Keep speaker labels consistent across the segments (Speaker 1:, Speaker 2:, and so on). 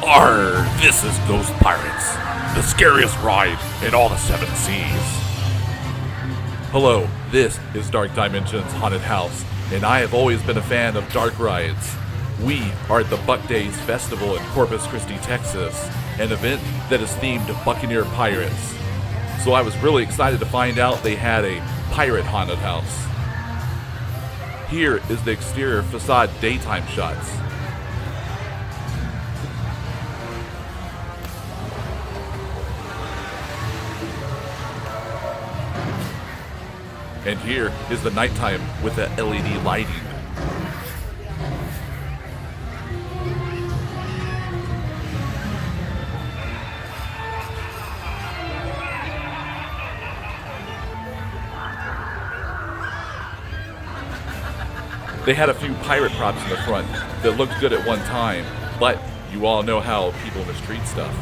Speaker 1: Arr, this is Ghost Pirates, the scariest ride in all the 7 seas. Hello, this is Dark Dimensions Haunted House, and I have always been a fan of dark rides. We are at the Buc Days Festival in Corpus Christi, Texas, an event that is themed to Buccaneer pirates. So I was really excited to find out they had a pirate haunted house. Here is the exterior facade daytime shots. And here is the nighttime with the LED lighting. They had a few pirate props in the front that looked good at one time, but you all know how people mistreat stuff.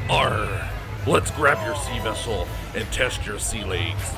Speaker 1: Arr, let's grab your sea vessel and test your sea legs.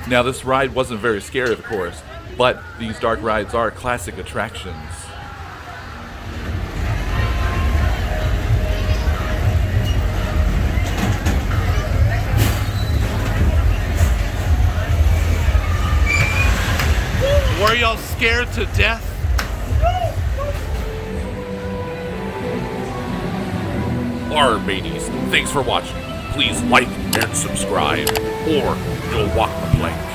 Speaker 1: Now, this ride wasn't very scary, of course, but these dark rides are classic attractions.
Speaker 2: Were y'all scared to death?
Speaker 1: Arr, mateys, thanks for watching. Please like and subscribe, or you'll walk the plank.